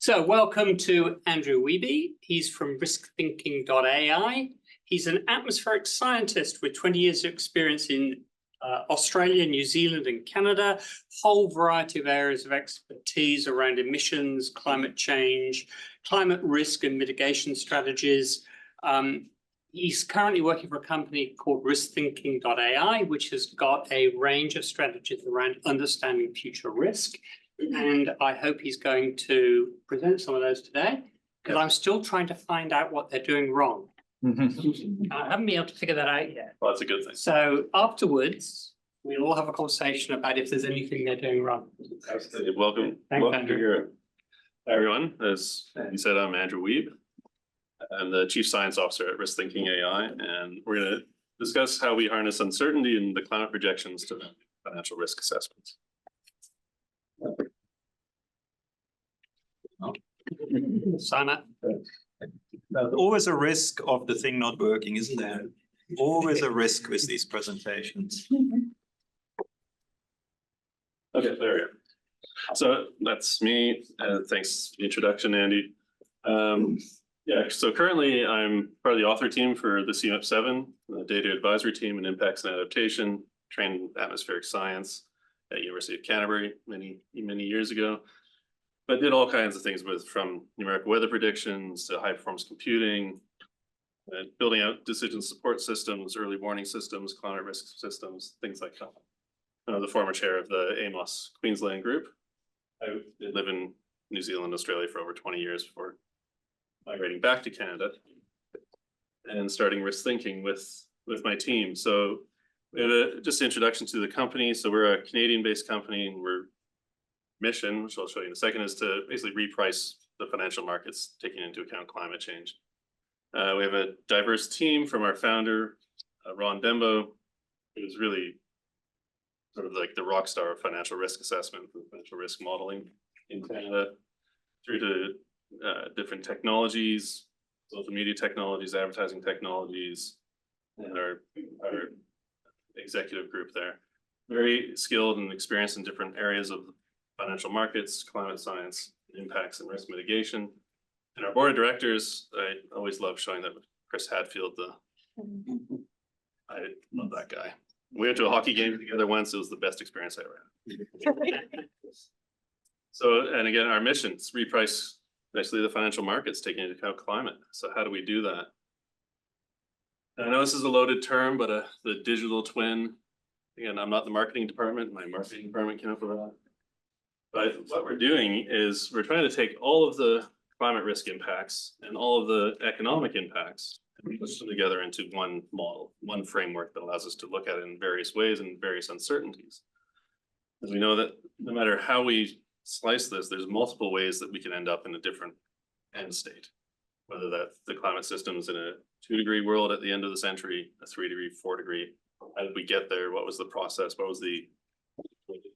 So welcome to Andrew Wiebe. He's from Riskthinking.AI. He's an atmospheric scientist with 20 years of experience in Australia, New Zealand, and Canada. Whole variety of areas of expertise around emissions, climate change, climate risk and mitigation strategies. He's currently working for a company called Riskthinking.AI, which has got a range of strategies around understanding future risk. And I hope he's going to present some of those today, because I'm still trying to find out what they're doing wrong. I haven't been able to figure that out yet. Well, that's a good thing. So afterwards, we'll all have a conversation about if there's anything they're doing wrong. Absolutely. Welcome. Thanks, Welcome Andrew. to here. Hi, everyone. As you said, I'm Andrew Wiebe. I'm the Chief Science Officer at Riskthinking.AI, and we're going to discuss how we harness uncertainty in the climate projections to financial risk assessments. Sign up. There's always a risk of the thing not working, isn't there? Always a risk with these presentations. Okay, there we go. So that's me. Thanks for the introduction, Andy. Yeah, so currently I'm part of the author team for the CMIP7, the data advisory team in impacts and adaptation, trained in atmospheric science at University of Canterbury many years ago. But did all kinds of things from numerical weather predictions to high performance computing, building out decision support systems, early warning systems, climate risk systems, things like that. The former chair of the AMOS Queensland group. I did live in New Zealand, Australia for over 20 years before migrating back to Canada and starting Riskthinking with my team. So we have just an introduction to the company. So we're a Canadian-based company, and we're mission, which I'll show you in a second, is to basically reprice the financial markets, taking into account climate change. We have a diverse team from our founder, Ron Dembo, who's really sort of like the rock star of financial risk assessment and financial risk modeling in Canada, through to different technologies, social media technologies, advertising technologies, and our executive group there. Very skilled and experienced in different areas of financial markets, climate science, impacts and risk mitigation. And our board of directors, I always love showing that with Chris Hadfield. I love that guy. We went to a hockey game together once. It was the best experience I ever had. So, and again, our mission is reprice basically the financial markets, taking into account climate. So how do we do that? And I know this is a loaded term, but the digital twin, again, I'm not the marketing department. My marketing department came up with that. But what we're doing is we're trying to take all of the climate risk impacts and all of the economic impacts and push them together into one model, one framework that allows us to look at it in various ways and various uncertainties. Because we know that no matter how we slice this, there's multiple ways that we can end up in a different end state. Whether that's the climate systems in a 2-degree world at the end of the century, a 3-degree, 4-degree. How did we get there? What was the process? What was the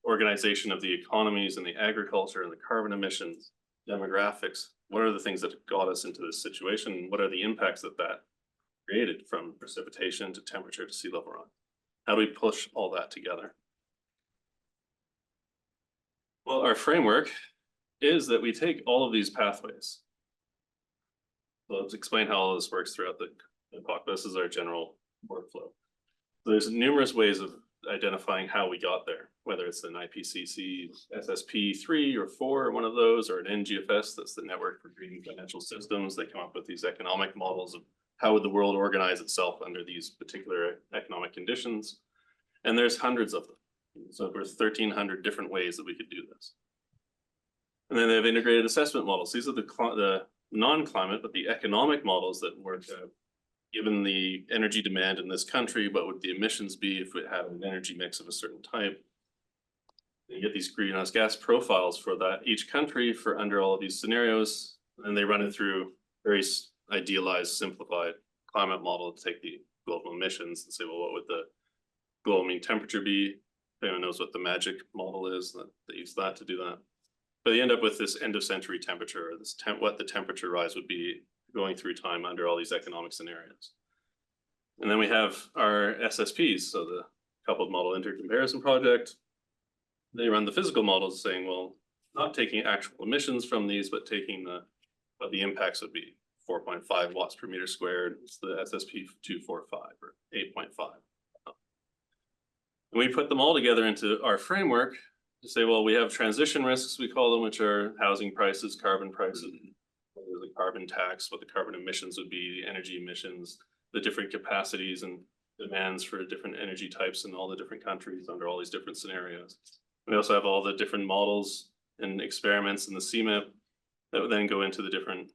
organization of the economies and the agriculture and the carbon emissions, demographics? What are the things that got us into this situation? What are the impacts that created, from precipitation to temperature to sea level rise? How do we push all that together? Well, our framework is that we take all of these pathways. So let's explain how all this works throughout the talk. This is our general workflow. So there's numerous ways of identifying how we got there, whether it's an IPCC SSP 3 or 4, or one of those, or an NGFS, that's the Network for Green Financial Systems. They come up with these economic models of how would the world organize itself under these particular economic conditions. And there's hundreds of them. So there's 1,300 different ways that we could do this. And then they have integrated assessment models. These are the non-climate, but the economic models that work out. Given the energy demand in this country, what would the emissions be if it had an energy mix of a certain type? You get these greenhouse gas profiles for that each country for under all of these scenarios, and they run it through very idealized, simplified climate model to take the global emissions and say, well, what would the global mean temperature be? If anyone knows what the magic model is, they use that to do that. But they end up with this end of century temperature, or this what the temperature rise would be going through time under all these economic scenarios. And then we have our SSPs, so the coupled model intercomparison project. They run the physical models saying, well, not taking actual emissions from these, but taking what the impacts would be. 4.5 watts per meter squared, it's the SSP 245 or 8.5. And we put them all together into our framework to say, well, we have transition risks, we call them, which are housing prices, carbon prices, the carbon tax, what the carbon emissions would be, the energy emissions, the different capacities and demands for different energy types in all the different countries under all these different scenarios. We also have all the different models and experiments in the CMIP that would then go into the different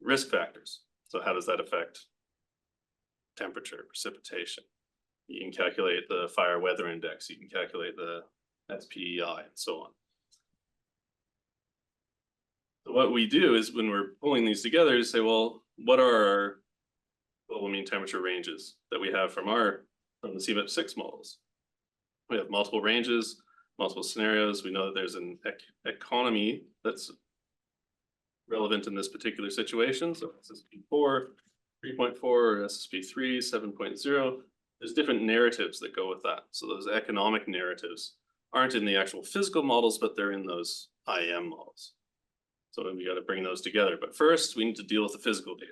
risk factors. So how does that affect temperature, precipitation? You can calculate the fire weather index, you can calculate the SPEI and so on. So what we do is when we're pulling these together to say, well, what are our global mean temperature ranges that we have from the CMIP 6 models? We have multiple ranges, multiple scenarios. We know that there's an economy that's relevant in this particular situation. So SSP4, 3.4, or SSP3, 7.0. There's different narratives that go with that. So those economic narratives aren't in the actual physical models, but they're in those IM models. So we got to bring those together. But first, we need to deal with the physical data.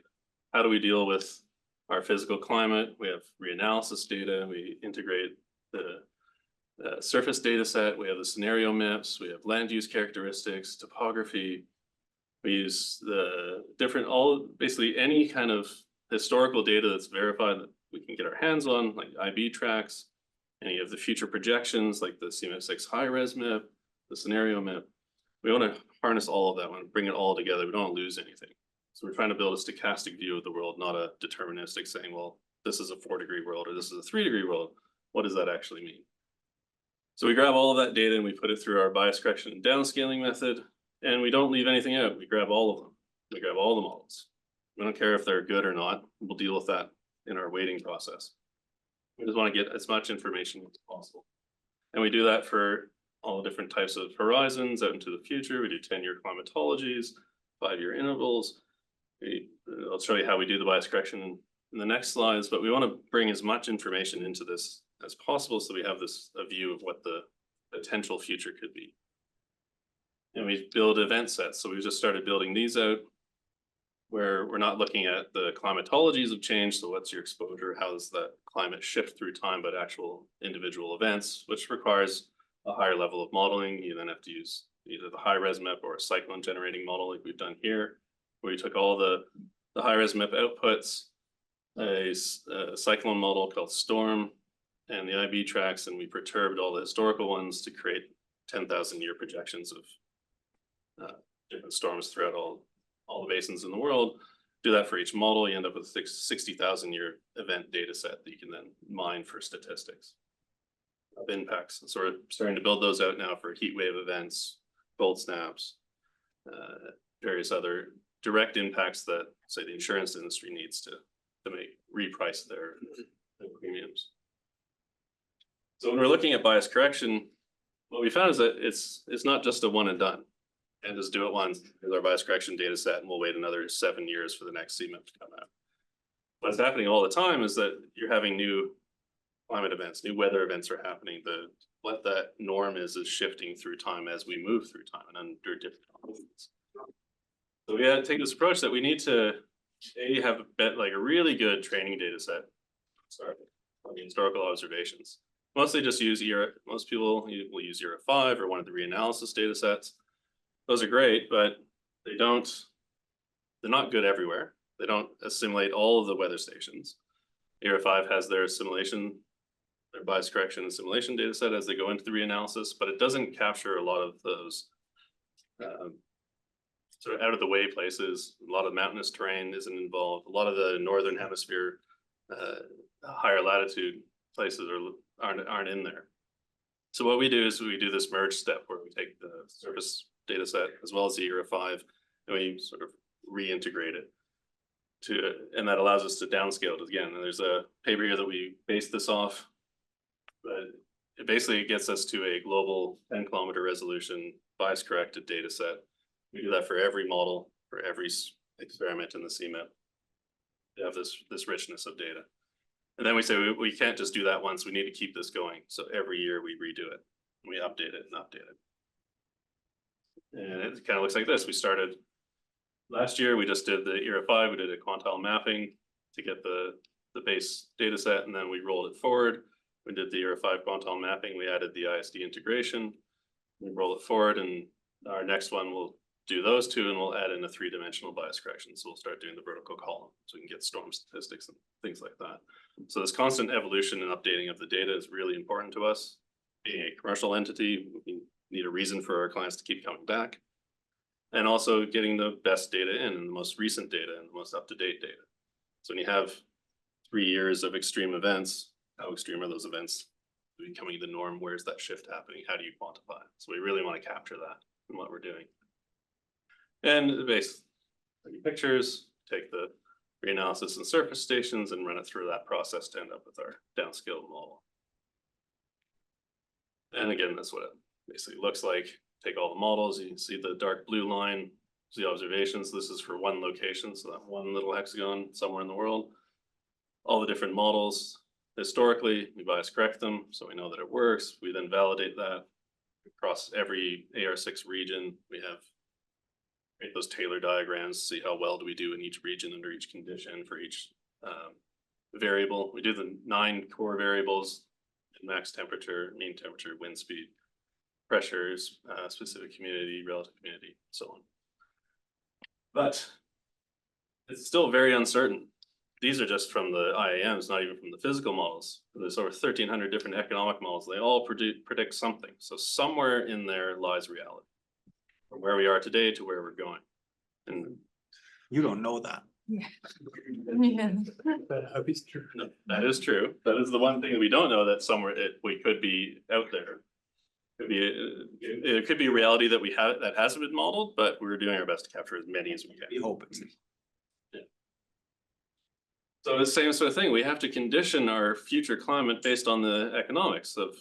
How do we deal with our physical climate? We have reanalysis data. We integrate the surface data set. We have the scenario maps. We have land use characteristics, topography. We use the different, basically any kind of historical data that's verified that we can get our hands on, like IB tracks, any of the future projections, like the CMIP 6 high res map, the scenario map. We want to harness all of that one, bring it all together. We don't want to lose anything. So we're trying to build a stochastic view of the world, not a deterministic saying, well, this is a 4-degree world or this is a 3-degree world. What does that actually mean? So we grab all of that data and we put it through our bias correction and downscaling method, and we don't leave anything out. We grab all of them. We grab all the models. We don't care if they're good or not. We'll deal with that in our weighting process. We just want to get as much information as possible. And we do that for all different types of horizons out into the future. We do 10-year climatologies, 5-year intervals. I'll show you how we do the bias correction in the next slides, but we want to bring as much information into this as possible so we have a view of what the potential future could be. And we build event sets. So we just started building these out where we're not looking at the climatologies of change. So what's your exposure? How does that climate shift through time, but actual individual events, which requires a higher level of modeling. You then have to use either the high res map or a cyclone generating model like we've done here, where we took all the high res map outputs, a cyclone model called Storm, and the IB tracks, and we perturbed all the historical ones to create 10,000-year projections of different storms throughout all the basins in the world. Do that for each model, you end up with a 60,000-year event data set that you can then mine for statistics of impacts. So we're starting to build those out now for heat wave events, cold snaps, various other direct impacts that, say, the insurance industry needs to reprice their premiums. So when we're looking at bias correction, what we found is that it's not just a one and done. And just do it once with our bias correction data set, and we'll wait another 7 years for the next CMIP to come out. What's happening all the time is that you're having new climate events, new weather events are happening. What that norm is shifting through time as we move through time and under different conditions. So we had to take this approach that we need to have a really good training data set. Sorry, on the historical observations. Mostly just use most people will use ERA 5 or one of the reanalysis data sets. Those are great, but they're not good everywhere. They don't assimilate all of the weather stations. ERA 5 has their assimilation, their bias correction and simulation data set as they go into the reanalysis, but it doesn't capture a lot of those sort of out of the way places. A lot of mountainous terrain isn't involved. A lot of the northern hemisphere, higher latitude places aren't in there. So what we do is we do this merge step where we take the surface data set as well as the ERA 5 and we sort of reintegrate it and that allows us to downscale it again. And there's a paper here that we based this off, but it basically gets us to a global 10-kilometer resolution bias corrected data set. We do that for every model, for every experiment in the CMIP. We have this richness of data. And then we say we can't just do that once, we need to keep this going. So every year we redo it, and we update it and update it. And it kind of looks like this. We started last year, we just did the ERA 5, we did a quantile mapping to get the base data set, and then we rolled it forward. We did the ERA 5 quantile mapping, we added the ISD integration, we roll it forward, and our next one will do those two, and we'll add in a 3-dimensional bias correction. So we'll start doing the vertical column so we can get storm statistics and things like that. So this constant evolution and updating of the data is really important to us. Being a commercial entity, we need a reason for our clients to keep coming back. And also getting the best data in and the most recent data and the most up-to-date data. So when you have 3 years of extreme events, how extreme are those events becoming the norm? Where's that shift happening? How do you quantify it? So we really want to capture that in what we're doing. And the base pictures, take the reanalysis and surface stations and run it through that process to end up with our downscaled model. And again, that's what it basically looks like. Take all the models, you can see the dark blue line, the observations. This is for one location, so that one little hexagon somewhere in the world. All the different models. Historically, we bias correct them, so we know that it works. We then validate that across every AR6 region. We have create those Taylor diagrams, see how well do we do in each region under each condition for each variable. We do the 9 core variables: max temperature, mean temperature, wind speed, pressures, specific humidity, relative humidity, so on. But it's still very uncertain. These are just from the IAMs, not even from the physical models. There's over 1,300 different economic models. They all predict something. So somewhere in there lies reality, from where we are today to where we're going. And You don't know that. Yeah. that is true. No, that is true. That is the one thing that we don't know, that somewhere we could be out there. It could be a reality that we have that hasn't been modeled, but we're doing our best to capture as many as we can. We hope it's. So it's the same sort of thing. We have to condition our future climate based on the economics of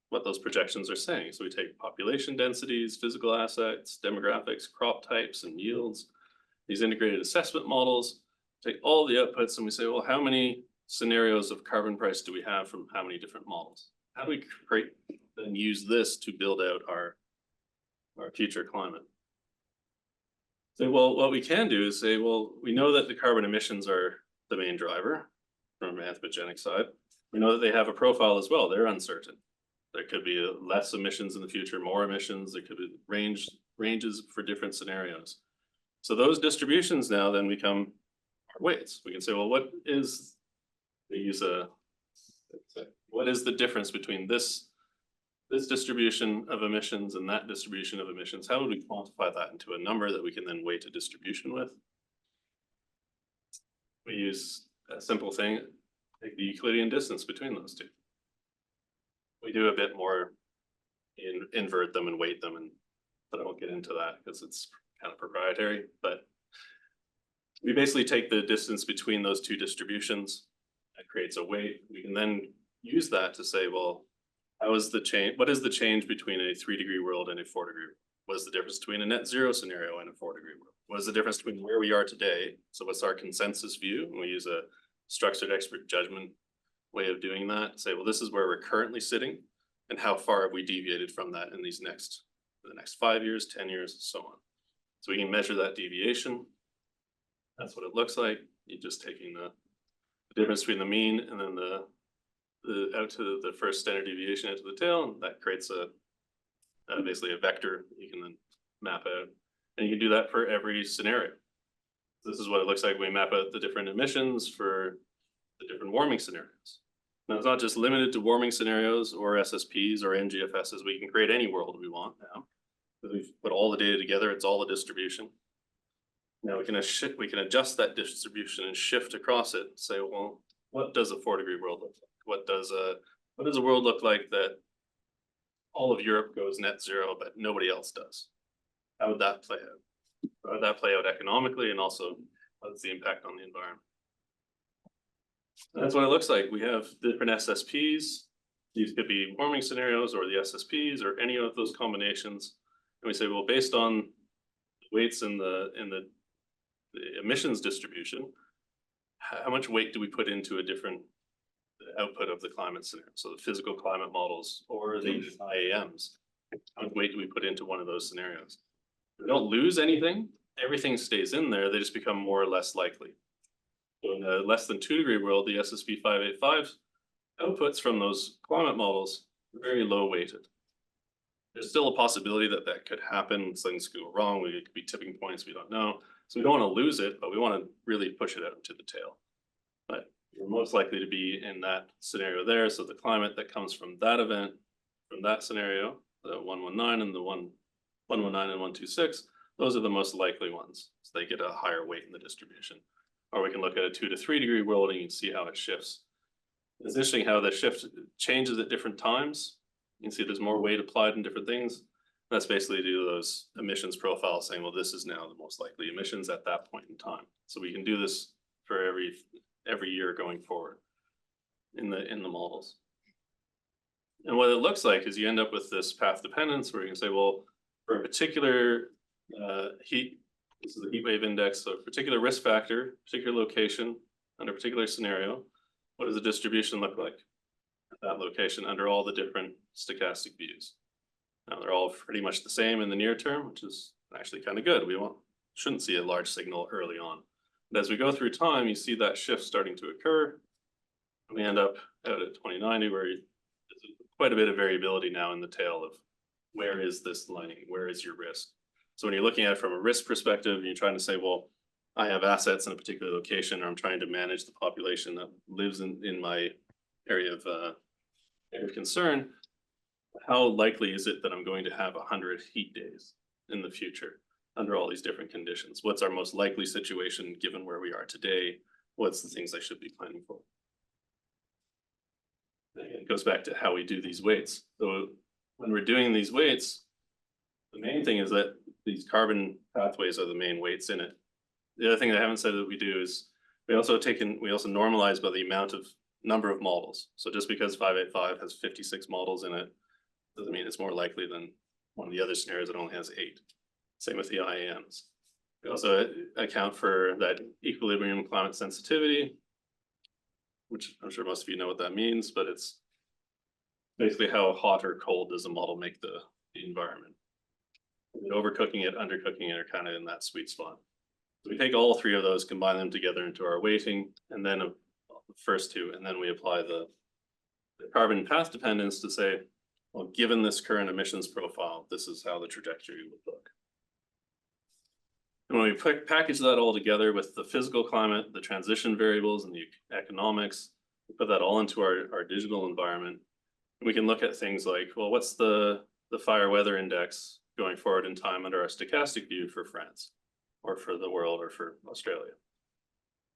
what those projections are saying. So we take population densities, physical assets, demographics, crop types, and yields, these integrated assessment models, take all the outputs, and we say, well, how many scenarios of carbon price do we have from how many different models? How do we create and use this to build out our future climate? So, well, what we can do is say, well, we know that the carbon emissions are the main driver from an anthropogenic side. We know that they have a profile as well. They're uncertain. There could be less emissions in the future, more emissions. There could be ranges for different scenarios. So those distributions now then become our weights. We can say, well, what is the difference between this distribution of emissions and that distribution of emissions? How would we quantify that into a number that we can then weight a distribution with? We use a simple thing, like the Euclidean distance between those two. We do a bit more invert them and weight them, but I won't get into that because it's kind of proprietary. But we basically take the distance between those two distributions. That creates a weight. We can then use that to say, well, how is the change? What is the change between a 3-degree world and a 4-degree world? What is the difference between a net zero scenario and a 4-degree world? What is the difference between where we are today? So what's our consensus view? And we use a structured expert judgment way of doing that. Say, well, this is where we're currently sitting, and how far have we deviated from that in the next 5 years, 10 years, and so on. So we can measure that deviation. That's what it looks like. You're just taking the difference between the mean and then the out to the first standard deviation out to the tail, and that creates basically a vector you can then map out. And you can do that for every scenario. This is what it looks like when we map out the different emissions for the different warming scenarios. Now, it's not just limited to warming scenarios or SSPs or NGFSs. We can create any world we want now. We've put all the data together. It's all the distribution. Now we can adjust that distribution and shift across it. Say, well, what does a 4-degree world look like? What does a world look like that all of Europe goes net zero, but nobody else does? How would that play out? How would that play out economically, and also what's the impact on the environment? That's what it looks like. We have different SSPs. These could be warming scenarios or the SSPs or any of those combinations. And we say, well, based on weights in the emissions distribution, how much weight do we put into a different output of the climate scenario? So the physical climate models or the IAMs, how much weight do we put into one of those scenarios? We don't lose anything, everything stays in there, they just become more or less likely. In a less than 2-degree world, the SSP 585 outputs from those climate models are very low weighted. There's still a possibility that that could happen, things could go wrong, we could be tipping points, we don't know. So we don't want to lose it, but we want to really push it out into the tail. But you're most likely to be in that scenario there. So the climate that comes from that event, from that scenario, the 119 and the 119 and 126, those are the most likely ones. So they get a higher weight in the distribution. Or we can look at a 2 to 3 degree world and you can see how it shifts. It's interesting how the shift changes at different times. You can see there's more weight applied in different things. That's basically due to those emissions profiles saying, well, this is now the most likely emissions at that point in time. So we can do this for every year going forward in the models. And what it looks like is you end up with this path dependence where you can say, well, for a particular heat, this is the heat wave index, so a particular risk factor, particular location, under a particular scenario, what does the distribution look like at that location under all the different stochastic views? Now they're all pretty much the same in the near term, which is actually kind of good. We shouldn't see a large signal early on. But as we go through time, you see that shift starting to occur. And we end up out at 2090 where there's quite a bit of variability now in the tail of where is this lining, where is your risk? So when you're looking at it from a risk perspective, and you're trying to say, well, I have assets in a particular location, or I'm trying to manage the population that lives in my area of concern, how likely is it that I'm going to have 100 heat days in the future under all these different conditions? What's our most likely situation given where we are today? What's the things I should be planning for? And it goes back to how we do these weights. So when we're doing these weights, the main thing is that these carbon pathways are the main weights in it. The other thing I haven't said that we do is we also normalize by the amount of number of models. So just because 585 has 56 models in it, doesn't mean it's more likely than one of the other scenarios that only has 8. Same with the IAMs. We also account for that equilibrium climate sensitivity, which I'm sure most of you know what that means, but it's basically how hot or cold does a model make the environment. Overcooking it, undercooking it are kind of in that sweet spot. So we take all 3 of those, combine them together into our weighting, and then the first 2, and then we apply the carbon path dependence to say, well, given this current emissions profile, this is how the trajectory would look. And when we package that all together with the physical climate, the transition variables, and the economics, we put that all into our digital environment. And we can look at things like, well, what's the fire weather index going forward in time under our stochastic view for France, or for the world, or for Australia?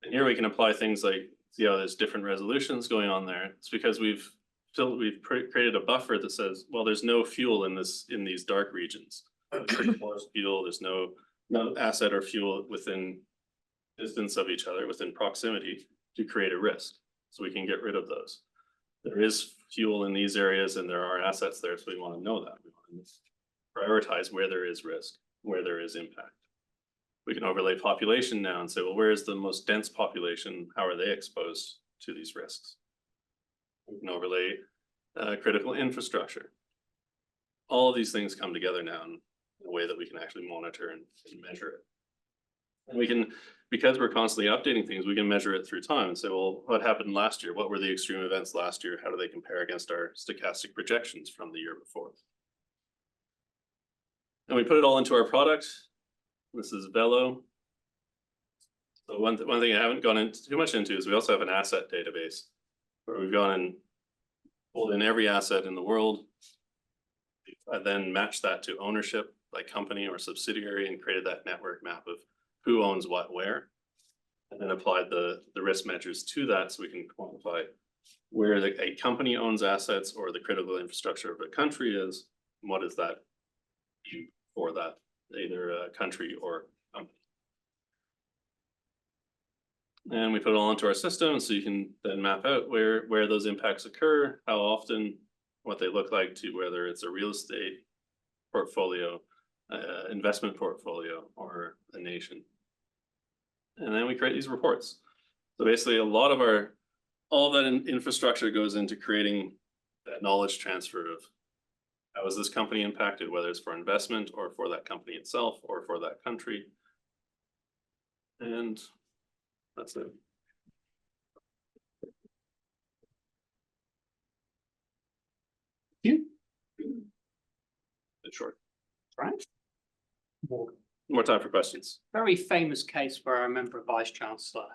And here we can apply things like, see how there's different resolutions going on there. It's because we've created a buffer that says, well, there's no fuel in these dark regions. Fuel, there's no asset or fuel within distance of each other, within proximity, to create a risk. So we can get rid of those. There is fuel in these areas and there are assets there, so we want to know that. We want to prioritize where there is risk, where there is impact. We can overlay population now and say, well, where is the most dense population? How are they exposed to these risks? We can overlay critical infrastructure. All of these things come together now in a way that we can actually monitor and measure it. And we can, because we're constantly updating things, we can measure it through time and say, well, what happened last year? What were the extreme events last year? How do they compare against our stochastic projections from the year before? And we put it all into our product. This is Velo. So one thing I haven't gone into too much into is we also have an asset database where we've gone and pulled in every asset in the world. I then matched that to ownership by company or subsidiary and created that network map of who owns what where, and then applied the risk measures to that so we can quantify where a company owns assets or the critical infrastructure of a country is, and what is that view for that, either a country or company. And we put it all into our system so you can then map out where those impacts occur, how often, what they look like, to whether it's a real estate portfolio, investment portfolio, or a nation. And then we create these reports. So basically all of that infrastructure goes into creating that knowledge transfer of How is this company impacted, whether it's for investment or for that company itself or for that country? And that's it. You, It's short. right? More time for questions. Very famous case where I remember a vice chancellor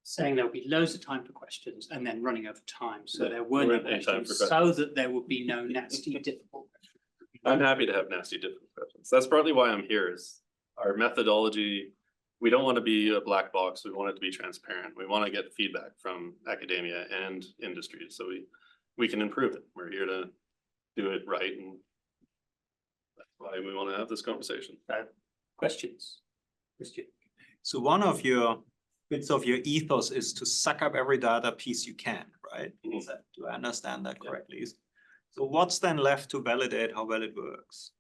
saying there'll be loads of time for questions and then running over time. So there were no Any time for questions, so that there would be no nasty, difficult questions. I'm happy to have nasty, difficult questions. That's partly why I'm here is our methodology. We don't want to be a black box. We want it to be transparent. We want to get feedback from academia and industry so we can improve it. We're here to do it right, and that's why we want to have this conversation. Questions? Christian? So one of your bits of your ethos is to suck up every data piece you can, right? Mhm. Do I understand that correctly? So what's then left to validate how well it works?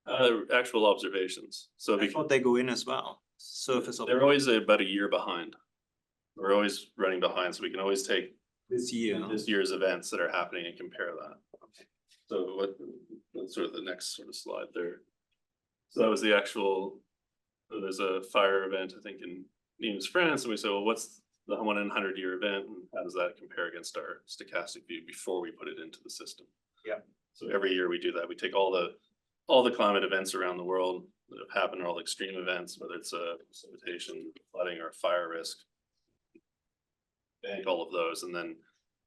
Actual observations. So I thought they go in as well. Surface of they're always about a year behind. We're always running behind, so we can always take this year. this year's events that are happening and compare that. So what's sort of the next sort of slide there? So that was the actual, there's a fire event, I think in Nimes, France, and we said, well, what's the 1 in 100 year event and how does that compare against our stochastic view before we put it into the system? Yeah. So every year we do that. We take all the climate events around the world that have happened, or all the extreme events, whether it's a precipitation, flooding, or fire risk. Bank all of those, and then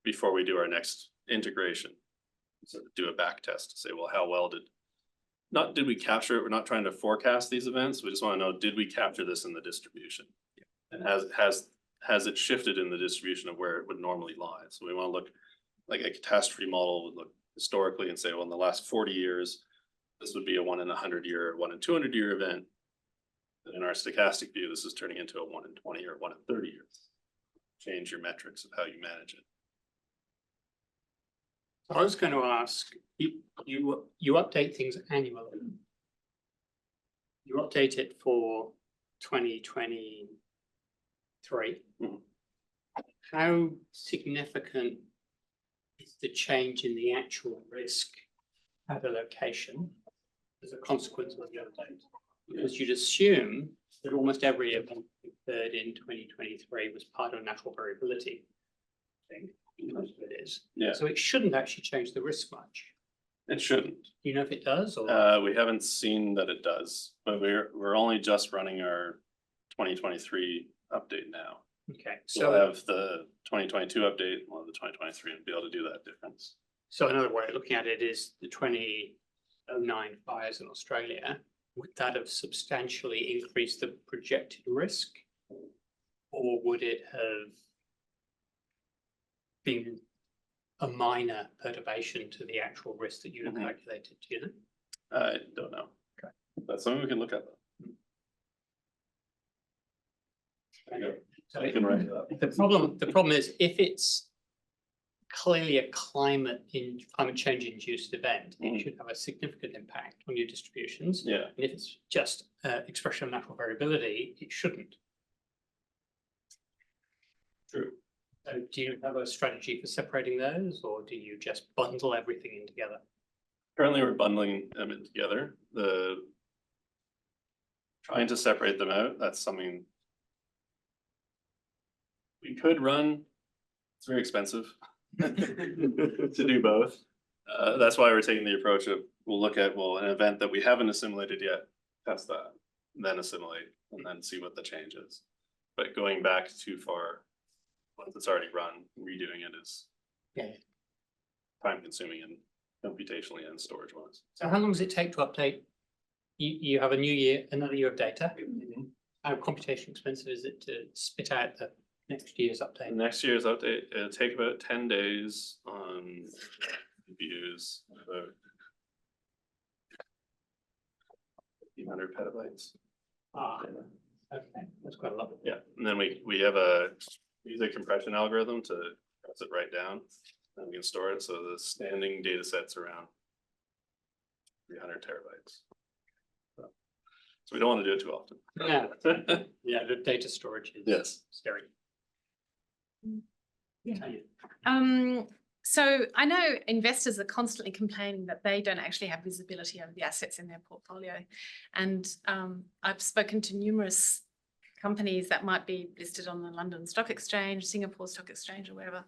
before we do our next integration, sort of do a back test to say, well, how well did we capture it? We're not trying to forecast these events. We just want to know, did we capture this in the distribution? Yeah. And has it shifted in the distribution of where it would normally lie? So we want to look like a catastrophe model would look historically and say, well, in the last 40 years, this would be a 1 in 100 year, 1 in 200 year event. And in our stochastic view, this is turning into a 1 in 20 or 1 in 30 years. Change your metrics of how you manage it. I was going to ask, you update things annually. You update it for 2023. Mhm. How significant is the change in the actual risk at a location as a consequence of the update? Because you'd assume that almost every event that occurred in 2023 was part of natural variability. I think most of it is. Yeah. So it shouldn't actually change the risk much. It shouldn't. Do you know if it does or? We haven't seen that it does, but we're only just running our 2023 update now. Okay, So we'll so, have the 2022 update, well, the 2023, and be able to do that difference. so another way of looking at it is the 2009 fires in Australia. Would that have substantially increased the projected risk? Or would it have been a minor perturbation to the actual risk that you have Mhm. calculated, do you know? I don't know. Okay. That's something we can look at. Okay. So I can write it up. the problem is if it's clearly a climate change induced event, it Mhm. should have a significant impact on your distributions. Yeah, And if it's just expression of natural variability, it shouldn't. true. So do you have a strategy for separating those, or do you just bundle everything in together? Currently, we're bundling them in together. Trying to separate them out, that's something we could run. It's very expensive to do both. That's why we're taking the approach of, we'll look at, well, an event that we haven't assimilated yet, test that, then assimilate, and then see what the change is. But going back too far, once it's already run, redoing it is Yeah. time consuming and computationally and storage wise. So how long does it take to update? You have a new year, another year of data. How computationally expensive is it to spit out the next year's update? Next year's update, it'll take about 10 days on views, about 1,500 petabytes. Ah, okay, that's quite a lot. Yeah, and then we have a music compression algorithm to press it right down, and we can store it. So the standing data set's around 300 terabytes. So we don't want to do it too often. Yeah, yeah, the data storage is Yes. scary. Yeah. Yeah. So I know investors are constantly complaining that they don't actually have visibility over the assets in their portfolio. And I've spoken to numerous companies that might be listed on the London Stock Exchange, Singapore Stock Exchange, or wherever,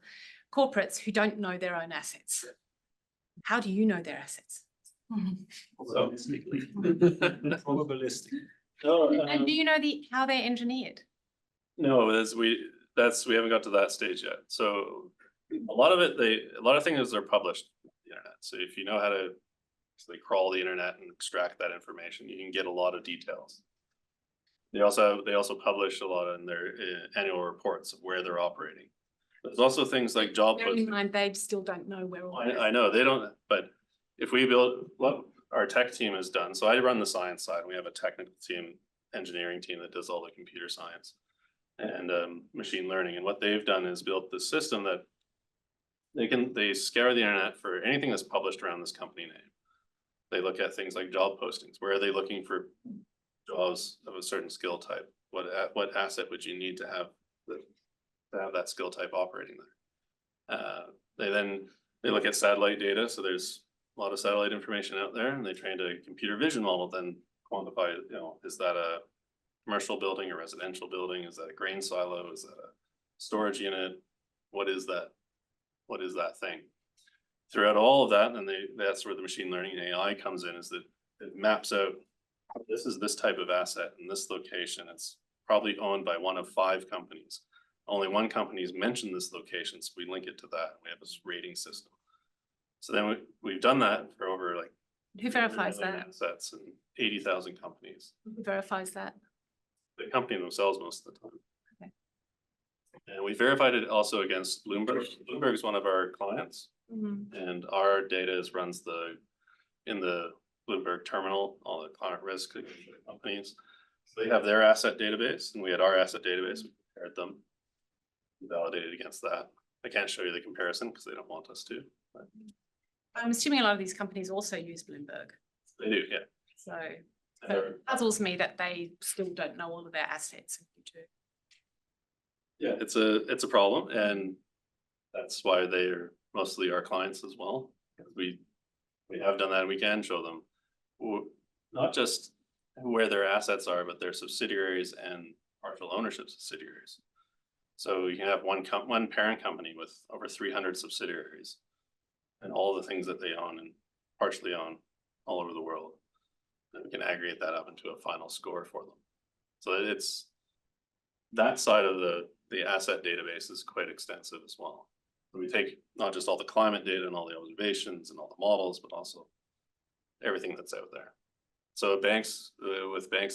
corporates who don't know their own assets. How do you know their assets? Probabilistic. And do you know how they're engineered? No, we haven't got to that stage yet. So a lot of things are published on the internet. So if you know how to crawl the internet and extract that information, you can get a lot of details. They also publish a lot in their annual reports of where they're operating. There's also things like job Bearing in postings. mind, they still don't know where all that is. I know they don't, but if we build what our tech team has done, so I run the science side. We have a technical team, engineering team that does all the computer science and machine learning. And what they've done is built the system that they scour the internet for anything that's published around this company name. They look at things like job postings. Where are they looking for jobs of a certain skill type? What asset would you need to have that skill type operating there? They look at satellite data. So there's a lot of satellite information out there, and they trained a computer vision model, then quantify, is that a commercial building, a residential building? Is that a grain silo? Is that a storage unit? What is that? What is that thing? Throughout all of that, and that's where the machine learning and AI comes in, is that it maps out, this is this type of asset in this location. It's probably owned by one of 5 companies. Only one company's mentioned this location, so we link it to that. We have this rating system. So then we've done that for over Who verifies that? assets and 80,000 companies. Who verifies that? The company themselves most of the time. Okay. And we verified it also against Bloomberg. Bloomberg is one of our clients, and our data runs in the Bloomberg terminal, all the climate risk companies. So they have their asset database, and we had our asset database. We compared them, validated against that. I can't show you the comparison because they don't want us to. But I'm assuming a lot of these companies also use Bloomberg. they do, yeah. So it puzzles me that they still don't know all of their assets. Yeah, it's a problem, and that's why they're mostly our clients as well. We have done that. We can show them not just where their assets are, but their subsidiaries and partial ownership subsidiaries. So you can have one parent company with over 300 subsidiaries, and all the things that they own and partially own all over the world. And we can aggregate that up into a final score for them. So it's that side of the asset database is quite extensive as well. We take not just all the climate data and all the observations and all the models, but also everything that's out there. So with banks,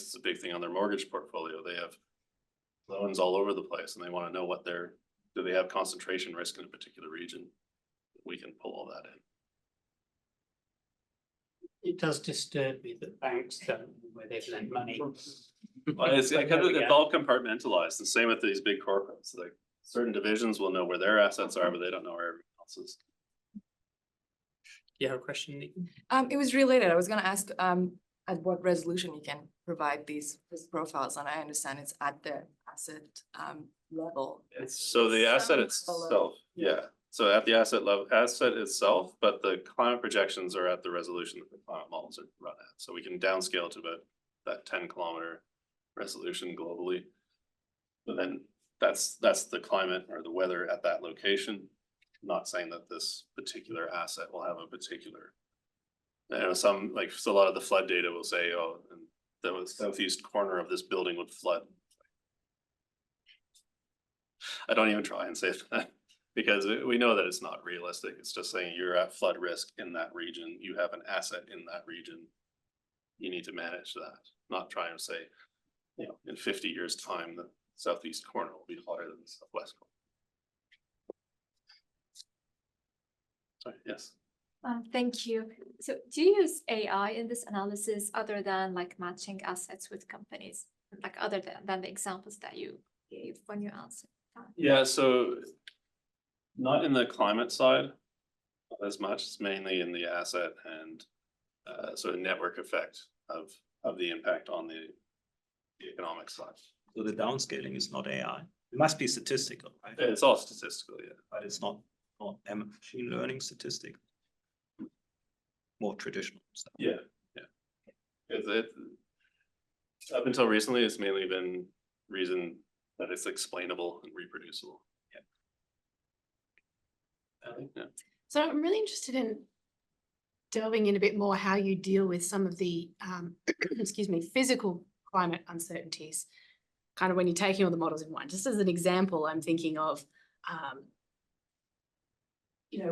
it's a big thing on their mortgage portfolio. They have loans all over the place, and they want to know do they have concentration risk in a particular region? We can pull all that in. It does disturb me that banks don't know where they've lent money. Well, it's all compartmentalized. The same with these big corporates. Like certain divisions will know where their assets are, but they don't know where everyone else is. You have a question, Nick? It was related. I was going to ask at what resolution you can provide these risk profiles, and I understand it's at the asset level. So the asset itself, yeah. So at the asset itself, but the climate projections are at the resolution that the climate models are run at. So we can downscale to about that 10-kilometer resolution globally. But then that's the climate or the weather at that location. Not saying that this particular asset will have a particular, so a lot of the flood data will say, oh, and the southeast corner of this building would flood. I don't even try and say that because we know that it's not realistic. It's just saying you're at flood risk in that region. You have an asset in that region. You need to manage that, not try and say, in 50 years' time, the southeast corner will be hotter than the southwest corner. Sorry, yes. Thank you. So do you use AI in this analysis other than matching assets with companies, other than the examples that you gave when you answered that? Yeah, so not in the climate side as much. It's mainly in the asset and sort of network effect of the impact on the economic side. So the downscaling is not AI. It must be statistical, right? It's all statistical, yeah. But it's not or machine learning statistic. More traditional stuff. Yeah. Up until recently, it's mainly been reason that it's explainable and reproducible. Yeah. So I'm really interested in delving in a bit more how you deal with some of the, excuse me, physical climate uncertainties, kind of when you're taking all the models in one. Just as an example, I'm thinking of,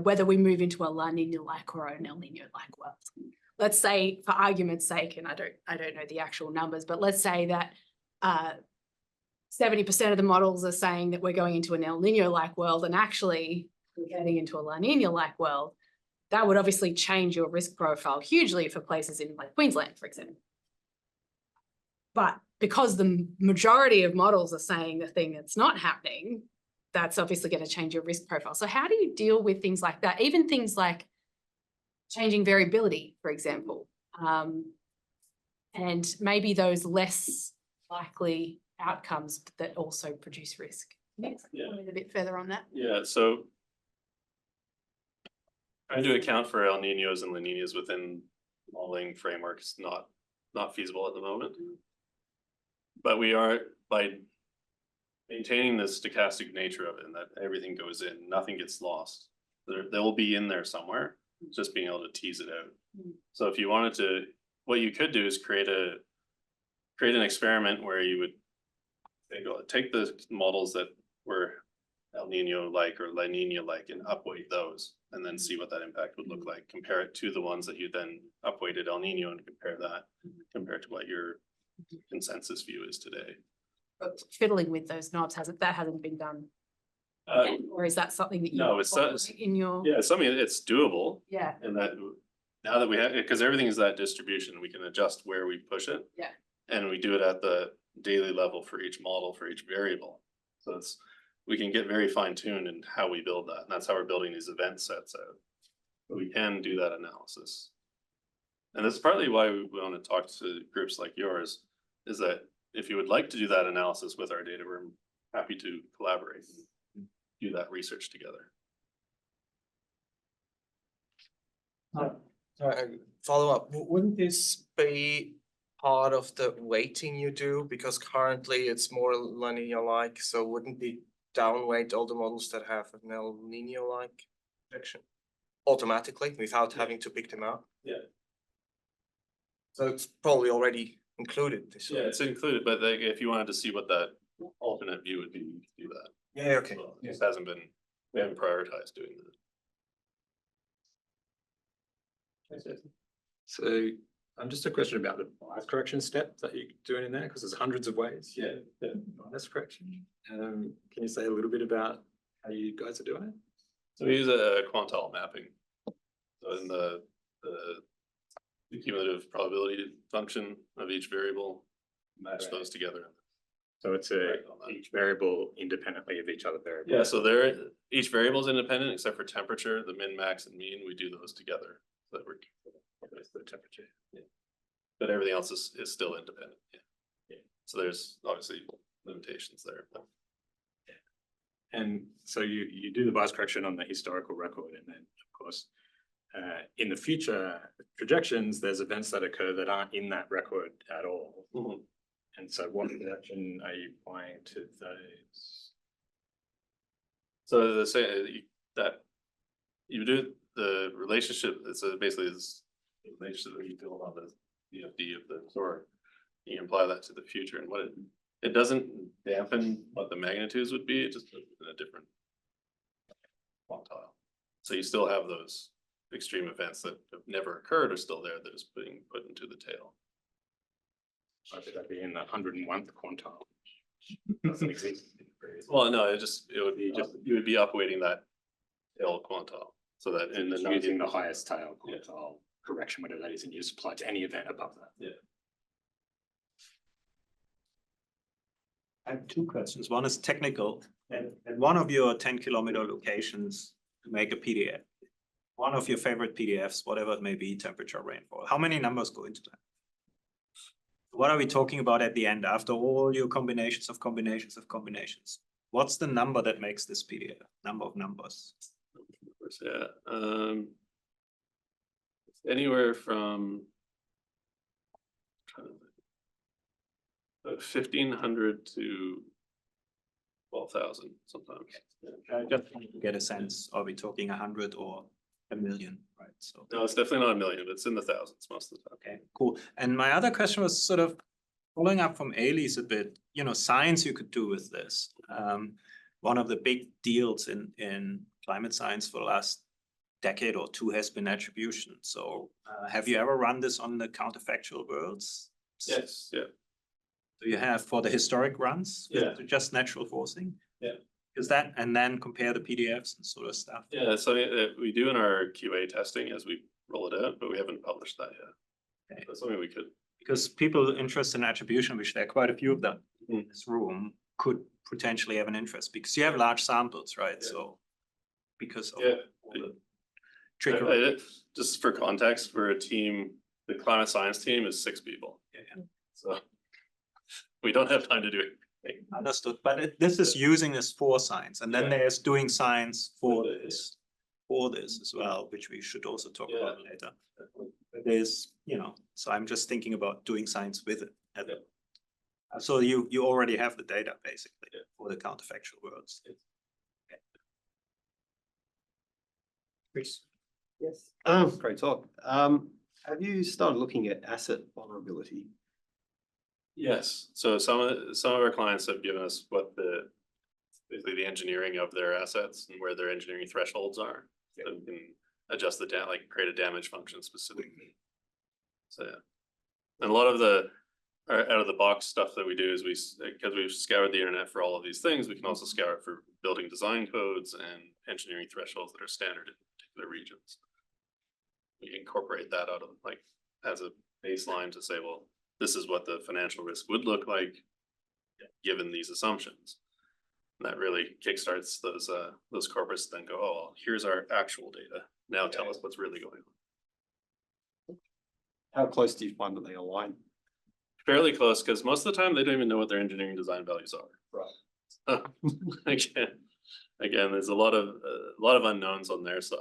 whether we move into a La Nina-like or an El Nino-like world. Let's say, for argument's sake, and I don't know the actual numbers, but let's say that 70% of the models are saying that we're going into an El Nino-like world, and actually we're getting into a La Nina-like world. That would obviously change your risk profile hugely for places in like Queensland, for example. But because the majority of models are saying the thing that's not happening, that's obviously going to change your risk profile. So how do you deal with things like that? Even things like changing variability, for example, and maybe those less likely outcomes that also produce risk. Next, a bit further on that. Yeah, so trying to account for El Ninos and La Ninas within modeling frameworks not feasible at the moment. But we are, by maintaining the stochastic nature of it and that everything goes in, nothing gets lost. They'll be in there somewhere, just being able to tease it out. So if you wanted to, what you could do is create an experiment where you would take the models that were El Nino-like or La Nina-like and upweight those, and then see what that impact would look like. Compare it to the ones that you then upweighted El Nino and compare that compared to what your consensus view is today. But fiddling with those knobs hasn't been done, or is that something that you No, it's in your? Yeah, it's something it's doable. Yeah. And that now that we have, because everything is that distribution, we can adjust where we push it. Yeah. And we do it at the daily level for each model, for each variable. So we can get very fine-tuned in how we build that. And that's how we're building these event sets out. But we can do that analysis. And that's partly why we want to talk to groups like yours, is that if you would like to do that analysis with our data, we're happy to collaborate and do that research together. Follow up, wouldn't this be part of the weighting you do? Because currently it's more La Nina-like, so wouldn't it downweight all the models that have an El Nino-like projection automatically without having to pick them out? Yeah. So it's probably already included. Yeah, it's included, but like, if you wanted to see what that alternate view would be, you could do that. Yeah, okay. Well, it just hasn't been, we haven't prioritized doing that. So just a question about the bias correction step that you're doing in there, because there's hundreds of ways. Yeah. Bias correction. Can you say a little bit about how you guys are doing it? So we use a quantile mapping. So in the cumulative probability function of each variable, match those together. So it's each variable independently of each other variable. Yeah, so each variable is independent except for temperature, the min, max, and mean. We do those together. So that we're the temperature. Yeah. But everything else is still independent. Yeah. So there's obviously limitations there. But. And so you do the bias correction on the historical record, and then of course in the future projections, there's events that occur that aren't in that record at all. Mm-hmm. And so what projection are you applying to those? So that you do the relationship, it's basically this relationship that you build on the DFD of the SOR. You apply that to the future, and what it doesn't dampen what the magnitudes would be, it just puts it in a different quantile. So you still have those extreme events that have never occurred are still there, that is being put into the tail. Would that be in the 101th quantile? Doesn't exist. Well, no, it would be you would be upweighting that tail quantile, so that in the using the highest tail quantile correction, whatever that is, and you just apply to any event above that. Yeah. I have two questions. One is technical. At one of your 10-kilometer locations to make a PDF, one of your favorite PDFs, whatever it may be, temperature, rainfall, how many numbers go into that? What are we talking about at the end after all your combinations of combinations of combinations? What's the number that makes this PDF? Number of numbers. numbers, yeah. Anywhere from 1,500 to 12,000 sometimes. I just want to get a sense, are we talking 100 or a million, right? So, No, it's definitely not a million, but it's in the thousands most of the time. okay, cool. And my other question was sort of following up from Ailey's a bit, science you could do with this. One of the big deals in climate science for the last decade or two has been attribution. So have you ever run this on the counterfactual worlds? Yes, yeah. Do you have for the historic runs? Yeah. Just natural forcing? Yeah. Is that, and then compare the PDFs and sort of stuff? Yeah, so we do in our QA testing as we roll it out, but we haven't published that yet. Okay. That's something we could. Because people interested in attribution, which there are quite a few of them in this room, could potentially have an interest because you have large samples, right? Yeah. So because of Yeah. all the trigger. Just for context, we're a team, the climate science team is 6 people. Yeah. So we don't have time to do it. Understood, but this is using this for science, and then Yeah. there's doing science for With it, this as well, which we should also talk Yeah. about later. But there's, so I'm just thinking about doing science with it. So you already have the data basically for the counterfactual worlds. Okay. Chris? Yes. Great talk. Have you started looking at asset vulnerability? Yes, so some of our clients have given us what basically the engineering of their assets and where their engineering thresholds are. So we can adjust like create a damage function specifically. So yeah. And a lot of the out of the box stuff that we do is because we've scoured the internet for all of these things, we can also scour it for building design codes and engineering thresholds that are standard in particular regions. We incorporate that out of as a baseline to say, well, this is what the financial risk would look like given these assumptions. And that really kickstarts those corporates then go, oh, well, here's our actual data. Now tell us what's really going on. How close do you find that they align? Fairly close, because most of the time they don't even know what their engineering design values are. Right. Again, there's a lot of unknowns on their side.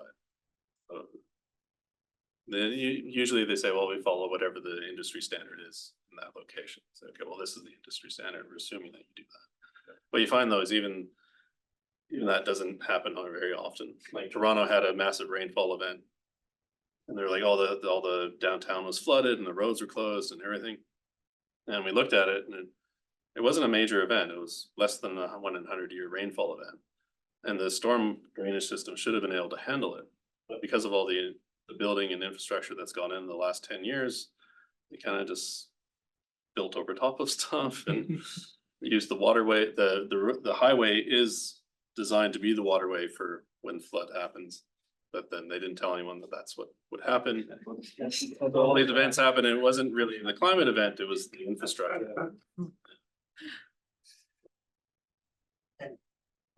Then usually they say, well, we follow whatever the industry standard is in that location. So, okay, well, this is the industry standard. We're assuming that you do that. But you find those even that doesn't happen very often. Like Toronto had a massive rainfall event, and they're like, all the downtown was flooded and the roads were closed and everything. And we looked at it, and it wasn't a major event. It was less than a 1 in 100-year rainfall event, and the storm drainage system should have been able to handle it. But because of all the building and infrastructure that's gone in the last 10 years, they kind of just built over top of stuff and used the waterway. The highway is designed to be the waterway for when flood happens, but then they didn't tell anyone that that's what would happen. All these events happen, and it wasn't really the climate event, it was the infrastructure.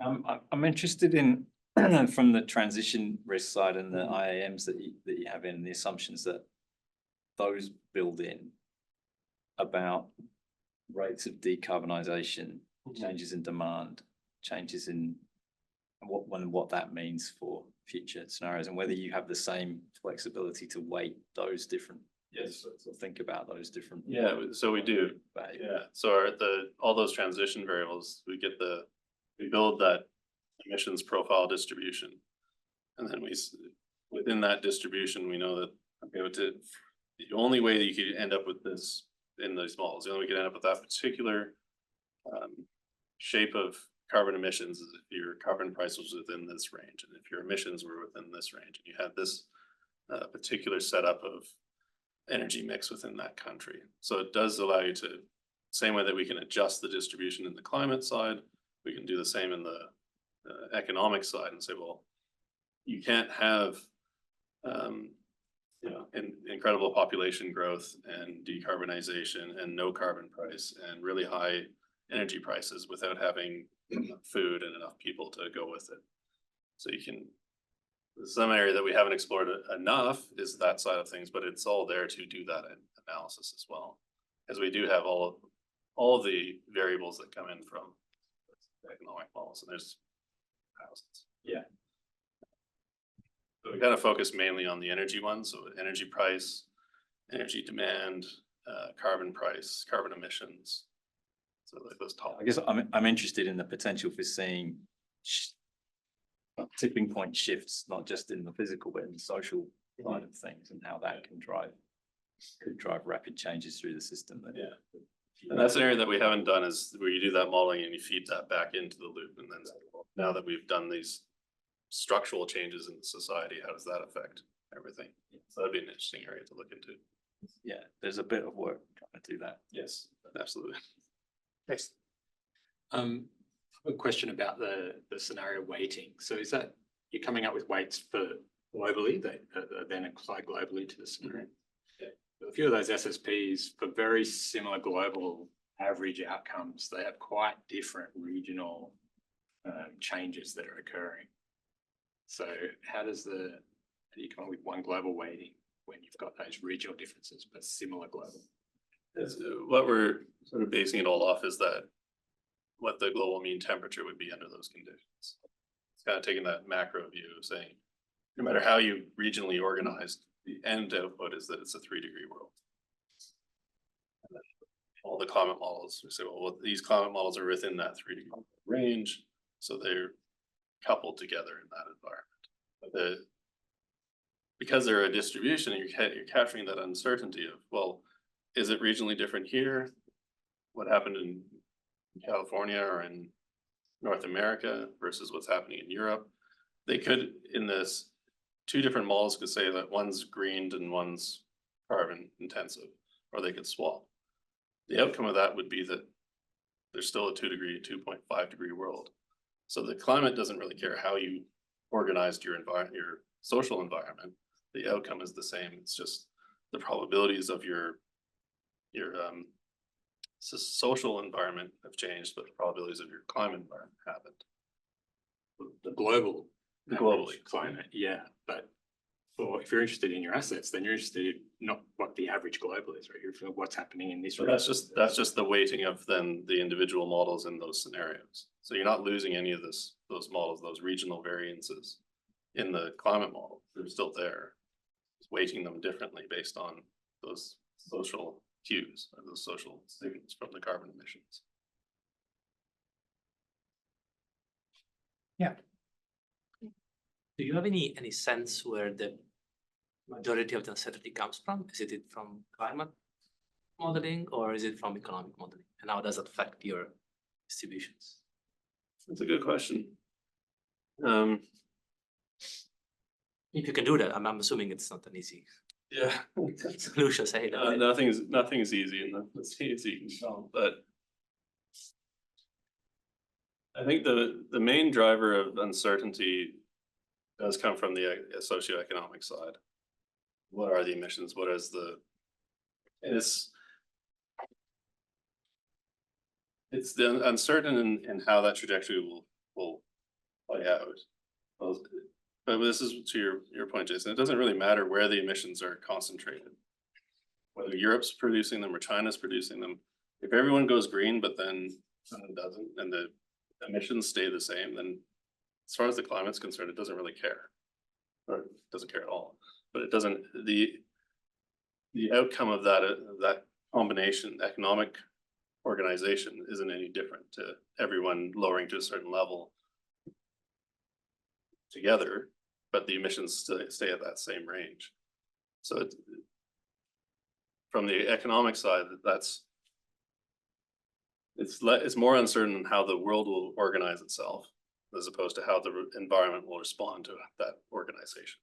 I'm interested in from the transition risk side and the IAMs that you have in, the assumptions that those build in about rates of decarbonisation, changes in demand, changes in what that means for future scenarios, and whether you have the same flexibility to weight those different. Yes. So think about those different. Yeah, so we do. Yeah, so all those transition variables, we build that emissions profile distribution, and then within that distribution, we know that the only way that you could end up with this in these models, the only way you could end up with that particular shape of carbon emissions is if your carbon price was within this range, and if your emissions were within this range, and you had this particular setup of energy mix within that country. So it does allow you to, same way that we can adjust the distribution in the climate side, we can do the same in the economic side and say, well, you can't have incredible population growth and decarbonization and no carbon price and really high energy prices without having enough food and enough people to go with it. So you can, some area that we haven't explored enough is that side of things, but it's all there to do that analysis as well, as we do have all of the variables that come in from economic models, and there's thousands. Yeah. So we kind of focus mainly on the energy ones, so energy price, energy demand, carbon price, carbon emissions. So like those top. I guess I'm interested in the potential for seeing tipping point shifts, not just in the physical, but in the social side of things, and how that could drive rapid changes through the system. Yeah. And that's an area that we haven't done, is where you do that modeling and you feed that back into the loop. And then now that we've done these structural changes in society, how does that affect everything? So that'd be an interesting area to look into. Yeah, there's a bit of work trying to do that. Yes, absolutely. Yes. A question about the scenario weighting. So is that you're coming up with weights for globally that then apply globally to the scenario? Yeah. A few of those SSPs for very similar global average outcomes, they have quite different regional changes that are occurring. So how do you come up with one global weighting when you've got those regional differences but similar global? What we're sort of basing it all off is that what the global mean temperature would be under those conditions. It's kind of taking that macro view of saying, no matter how you regionally organized, the end output is that it's a 3-degree world. And then all the climate models, we say, well, these climate models are within that 3-degree range, so they're coupled together in that environment. But because they're a distribution, you're capturing that uncertainty of, well, is it regionally different here? What happened in California or in North America versus what's happening in Europe? They could, in this, 2 different models could say that one's greened and one's carbon intensive, or they could swap. The outcome of that would be that there's still a 2-degree, 2.5-degree world. So the climate doesn't really care how you organized your environment, your social environment. The outcome is the same. It's just the probabilities of your social environment have changed, but the probabilities of your climate environment haven't. The global Globally. climate, yeah. But if you're interested in your assets, then you're interested in not what the average global is, right? You're interested in what's happening in this. So that's just the weighting of then the individual models in those scenarios. So you're not losing any of those models, those regional variances in the climate model. They're still there. Just weighting them differently based on those social cues or those social signals from the carbon emissions. Do you have any sense where the majority of the uncertainty comes from? Is it from climate modeling or is it from economic modeling? And how does it affect your distributions? That's a good question. If you can do that, I'm assuming it's not an easy Yeah. solution. Say that. Nothing is easy in the states you can solve, but I think the main driver of uncertainty does come from the socioeconomic side. What are the emissions? What is it's the uncertain in how that trajectory will play out. But this is to your point, Jason. It doesn't really matter where the emissions are concentrated, whether Europe's producing them or China's producing them. If everyone goes green, but then someone doesn't, and the emissions stay the same, then as far as the climate's concerned, it doesn't really care, or it doesn't care at all. But it doesn't. The outcome of that combination, economic organization, isn't any different to everyone lowering to a certain level together, but the emissions stay at that same range. So from the economic side, it's more uncertain how the world will organize itself as opposed to how the environment will respond to that organization.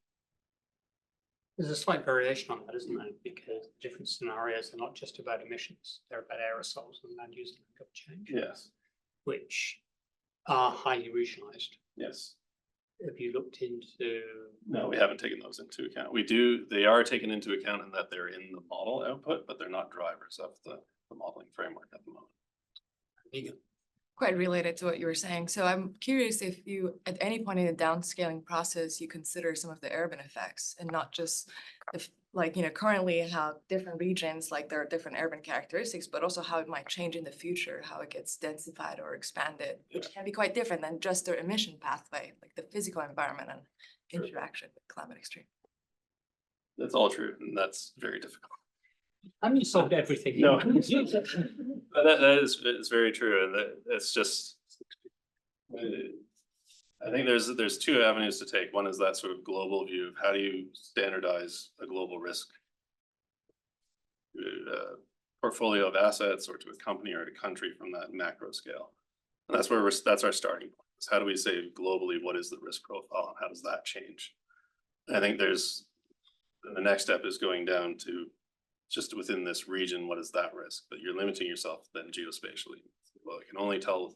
There's a slight variation on that, isn't there? Because different scenarios are not just about emissions, they're about aerosols and land use and lack of change. Yes. Which are highly regionalized. Yes. Have you looked into? No, we haven't taken those into account. They are taken into account in that they're in the model output, but they're not drivers of the modeling framework at the moment. Quite related to what you were saying. So I'm curious if you, at any point in the downscaling process, you consider some of the urban effects and not just currently how different regions, like there are different urban characteristics, but also how it might change in the future, how it gets densified or expanded, which can be quite different than just their emission pathway, like the physical environment and interaction with climate extreme. That's all true, and that's very difficult. And you solved everything. No. But that is very true, and it's just. I think there's two avenues to take. One is that sort of global view of how do you standardize a global risk portfolio of assets, or to a company or a country from that macro scale. And that's where that's our starting point. Is how do we say globally what is the risk profile and how does that change? And I think the next step is going down to just within this region, what is that risk? But you're limiting yourself then geospatially. Well, I can only tell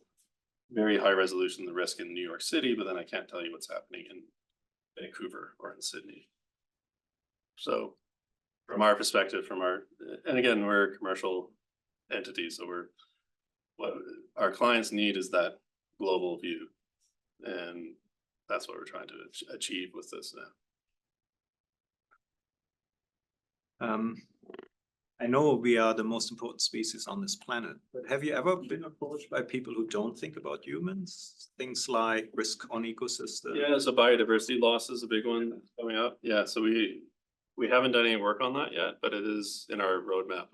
very high resolution the risk in New York City, but then I can't tell you what's happening in Vancouver or in Sydney. So from our perspective, and again, we're a commercial entity, so what our clients need is that global view. And that's what we're trying to achieve with this now. I know we are the most important species on this planet, but have you ever been approached by people who don't think about humans? Things like risk on ecosystem? Yeah, so biodiversity loss is a big one coming up. Yeah, so we haven't done any work on that yet, but it is in our roadmap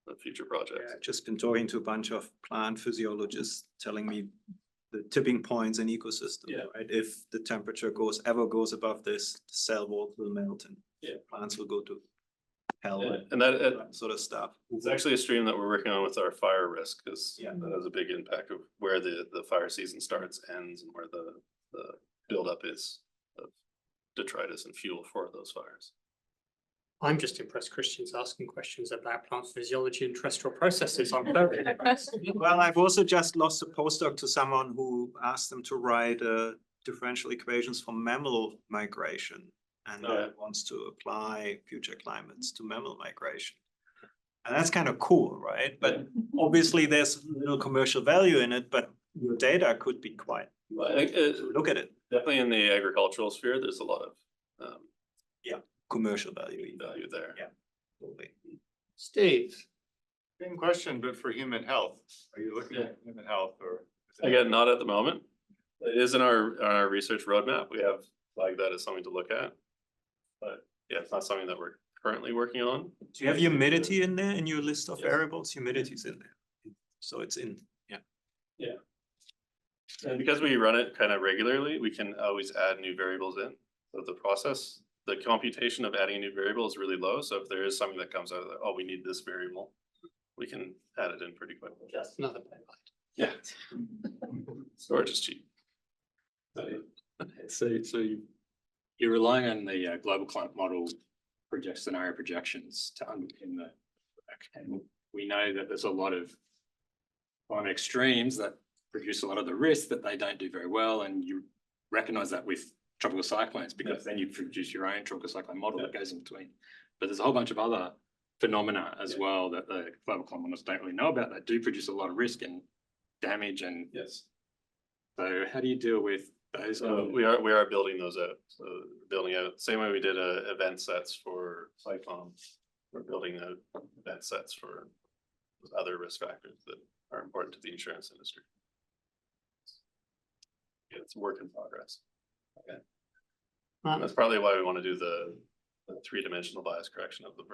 of future projects. Yeah, I've just been talking to a bunch of plant physiologists telling me the tipping points in ecosystem, right? If the temperature ever goes above this, the cell wall will melt and plants will go to hell and that sort of stuff. It's actually a stream that we're working on with our fire risk, because that has a big impact of where the fire season starts, ends, and where the buildup is of detritus and fuel for those fires. I'm just impressed Christian's asking questions about plant physiology and terrestrial processes. I'm very impressed. Well, I've also just lost a postdoc to someone who asked them to write differential equations for mammal migration, and wants to apply future climates to mammal migration. And that's kind of cool, right? But obviously there's little commercial value in it, but your data could be quite, I think look at it. Definitely in the agricultural sphere, there's a lot of commercial value there. Yeah, totally. Steve. Same question, but for human health. Are you looking at human health or? Again, not at the moment. It is in our research roadmap. We have flagged that as something to look at. But yeah, it's not something that we're currently working on. Do you have humidity in there in your list of variables? Humidity is in there. So it's in, Yeah. And because we run it kind of regularly, we can always add new variables in. So the computation of adding a new variable is really low. So if there is something that comes out of that, oh, we need this variable, we can add it in pretty quickly. Just another payload. Yeah. Storage is cheap. So you're relying on the global climate model scenario projections to underpin the work. And we know that there's a lot of climate extremes that produce a lot of the risk that they don't do very well, and you recognize that with tropical cyclones, because then you produce your own tropical cyclone model that goes in between. But there's a whole bunch of other phenomena as well that the global climate models don't really know about that do produce a lot of risk and damage. And so how do you deal with those? So we are building those out. So building out same way we did event sets for cyclones. We're building out event sets for other risk factors that are important to the insurance industry. Yeah, it's a work in progress. Okay. And that's probably why we want to do the three-dimensional bias correction of the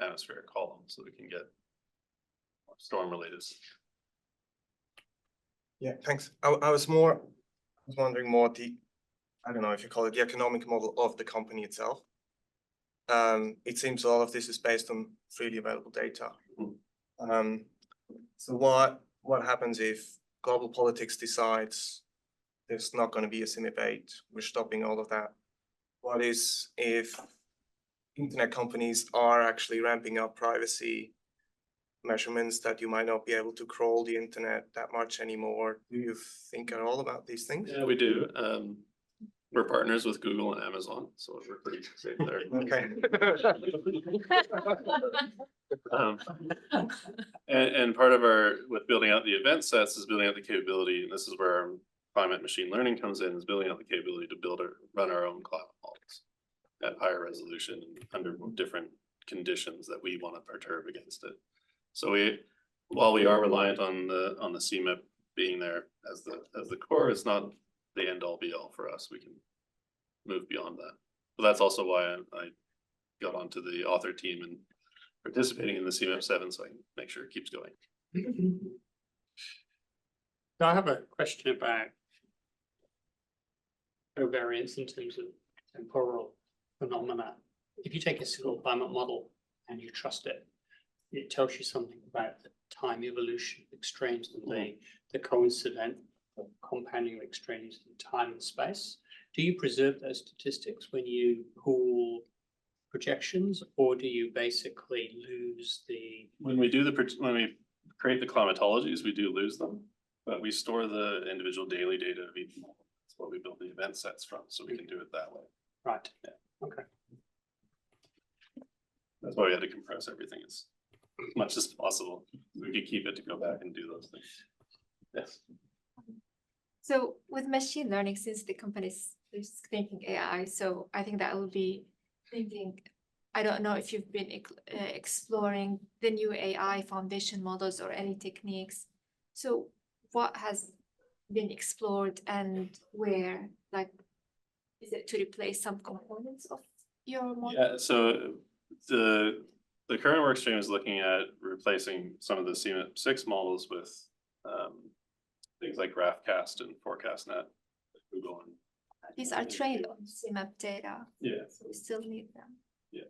atmospheric column, so we can get storm related. Yeah, thanks. I was wondering more I don't know if you call it the economic model of the company itself. It seems a lot of this is based on freely available data. So what happens if global politics decides there's not going to be a CMIP8, we're stopping all of that? What is if internet companies are actually ramping up privacy measurements that you might not be able to crawl the internet that much anymore? Do you think at all about these things? Yeah, we do. We're partners with Google and Amazon, so we're pretty safe there. Okay. And part of with building out the event sets is building out the capability, and this is where our climate machine learning comes in, is building out the capability to run our own climate models at higher resolution under different conditions that we want to perturb against it. So while we are reliant on the CMIP being there as the core, it's not the end all be all for us. We can move beyond that. But that's also why I got onto the author team and participating in the CMAP7 so I can make sure it keeps going. So I have a question about covariance in terms of temporal phenomena. If you take a single climate model and you trust it, it tells you something about the time evolution of extremes and the coincident of compounding of extremes in time and space. Do you preserve those statistics when you pool projections, or do you basically lose the? When we create the climatologies, we do lose them, but we store the individual daily data of each model. That's what we build the event sets from, so we can do it that way. Right. Yeah. Okay. That's why we had to compress everything as much as possible. We could keep it to go back and do those things. Yes. So with machine learning, since the company's Riskthinking.AI, so I think that will be thinking, I don't know if you've been exploring the new AI foundation models or any techniques. So what has been explored and where, like, is it to replace some components of your model? Yeah, so the current work stream is looking at replacing some of the CMAP6 models with things like GraphCast and ForecastNet, Google. And These are trained on CMAP data. yeah, So we still need them. yeah.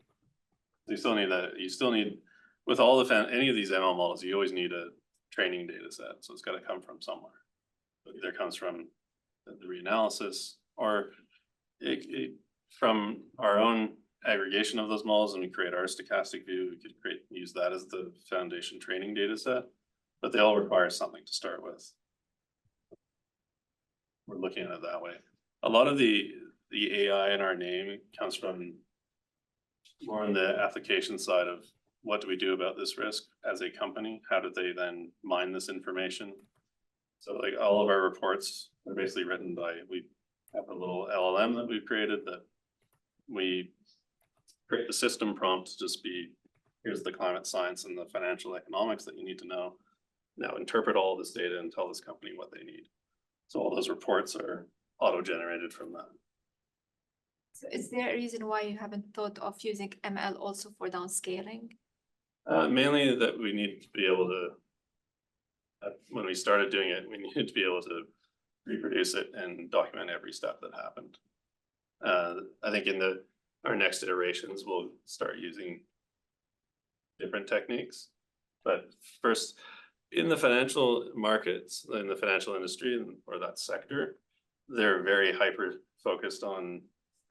You still need that. You still need, with all the any of these ML models, you always need a training data set. So it's got to come from somewhere. It either comes from the reanalysis or from our own aggregation of those models, and we create our stochastic view. We could use that as the foundation training data set, but they all require something to start with. We're looking at it that way. A lot of the AI in our name comes from more on the application side of what do we do about this risk as a company? How do they then mine this information? So like all of our reports are basically written by, we have a little LLM that we've created that we create the system prompt to just be, here's the climate science and the financial economics that you need to know. Now interpret all this data and tell this company what they need. So all those reports are auto-generated from that. So is there a reason why you haven't thought of using ML also for downscaling? Mainly that we need to be able to, when we started doing it, we needed to be able to reproduce it and document every step that happened. I think in our next iterations, we'll start using different techniques. But first, in the financial markets, in the financial industry or that sector, they're very hyper focused on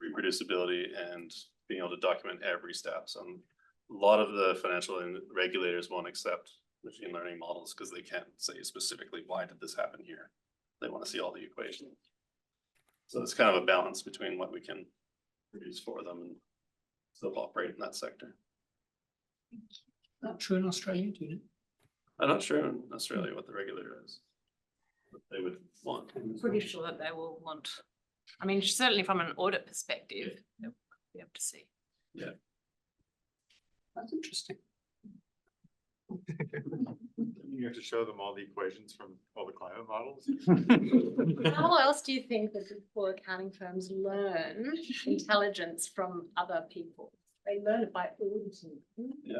reproducibility and being able to document every step. So a lot of the financial regulators won't accept machine learning models because they can't say specifically, why did this happen here? They want to see all the equations. So it's kind of a balance between what we can produce for them and still operate in that sector. Not true in Australia, do you know? I'm not sure in Australia what the regulator is. What they would want. I'm pretty sure that they will want, I mean, certainly from an audit perspective, they'll be able to see. Yeah. That's interesting. You have to show them all the equations from all the climate models. How else do you think that Big Four accounting firms learn intelligence from other people? They learn it by auditing. Yeah.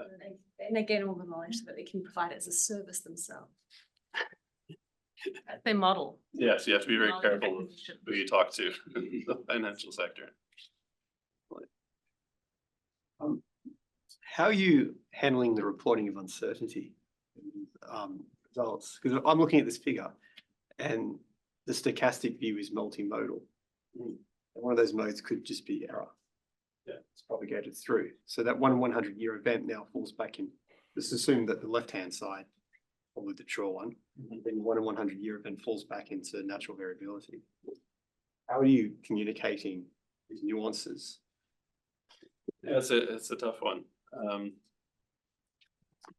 And they get all the knowledge so that they can provide it as a service themselves. That's their model. Yes, you have to be very Knowledge careful of acquisition. who you talk to in the financial sector. How are you handling the reporting of uncertainty results? Because I'm looking at this figure and the stochastic view is multimodal. And one of those modes could just be error. Yeah. It's propagated through. So that 1 in 100 year event now falls back in. Let's assume that the left-hand side, probably the true one, then 1 in 100 year event falls back into natural variability. How are you communicating these nuances? Yeah, it's a tough one.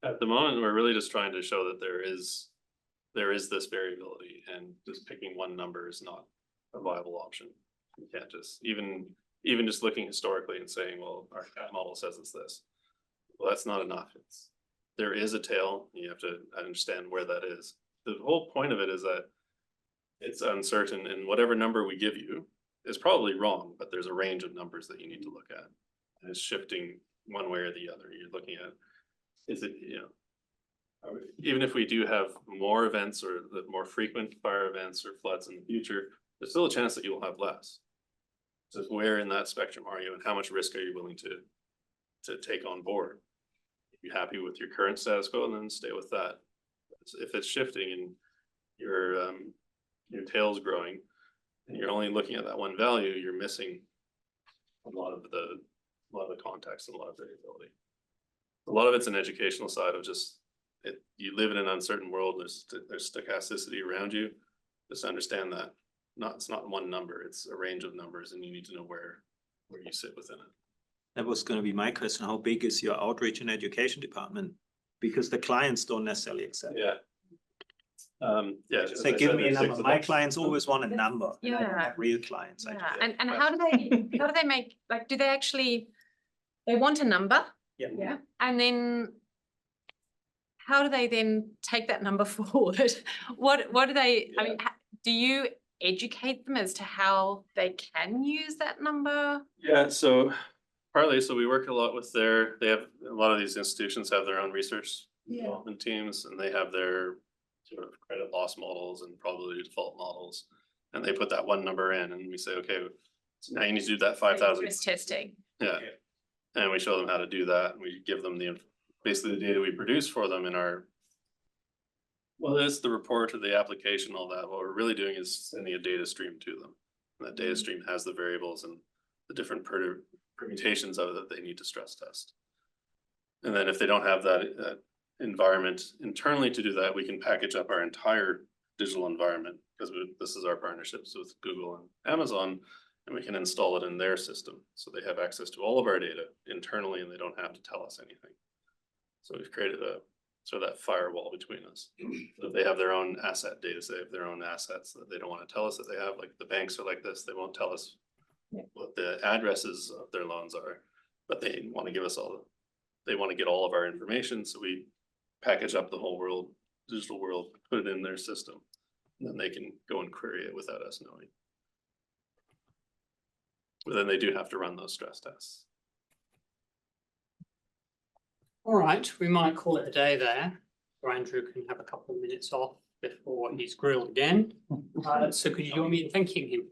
At the moment, we're really just trying to show that there is this variability, and just picking one number is not a viable option. You can't just even just looking historically and saying, well, our CAT model says it's this. Well, that's not enough. There is a tail. You have to understand where that is. The whole point of it is that it's uncertain, and whatever number we give you, is probably wrong, but there's a range of numbers that you need to look at. And it's shifting one way or the other. You're looking at, is it, even if we do have more events or the more frequent fire events or floods in the future, there's still a chance that you will have less. So where in that spectrum are you, and how much risk are you willing to take on board? If you're happy with your current status quo, then stay with that. If it's shifting and your tail's growing and you're only looking at that one value, you're missing a lot of the context and a lot of variability. A lot of it's an educational side of just you live in an uncertain world. There's stochasticity around you. Just understand that it's not one number, it's a range of numbers, and you need to know where you sit within it. That was going to be my question. How big is your outreach and education department? Because the clients don't necessarily accept. Yeah. Say, give me a number. My clients always want a number. and I don't Yeah. have real clients. I Yeah, do. and how do they make, like, do they actually, they want a number? Yeah. And then how do they then take that number forward? What do they, I mean, do you educate them as to how they can use that number? Yeah, so partly, so we work a lot with they have, a lot of these institutions have their own research development teams, and they have their sort of credit loss models and probability default models. And they put that one number in and we say, okay, so now you need to do that 5,000. Risk testing. Yeah. And we show them how to do that. We give them basically the data we produce for them in well, it's the report or the application, all that. What we're really doing is sending a data stream to them. And that data stream has the variables and the different permutations of it that they need to stress test. And then if they don't have that environment internally to do that, we can package up our entire digital environment, because this is our partnerships with Google and Amazon, and we can install it in their system. So they have access to all of our data internally and they don't have to tell us anything. So we've created sort of that firewall between us. So if they have their own asset data, they have their own assets that they don't want to tell us that they have, like the banks are like this, they won't tell us what the addresses of their loans are, but they want to give us they want to get all of our information. So we package up the whole digital world, put it in their system, and then they can go and query it without us knowing. But then they do have to run those stress tests. All right, we might call it a day there, so Andrew can have a couple of minutes off before he's grilled again. So could you join me in thanking him?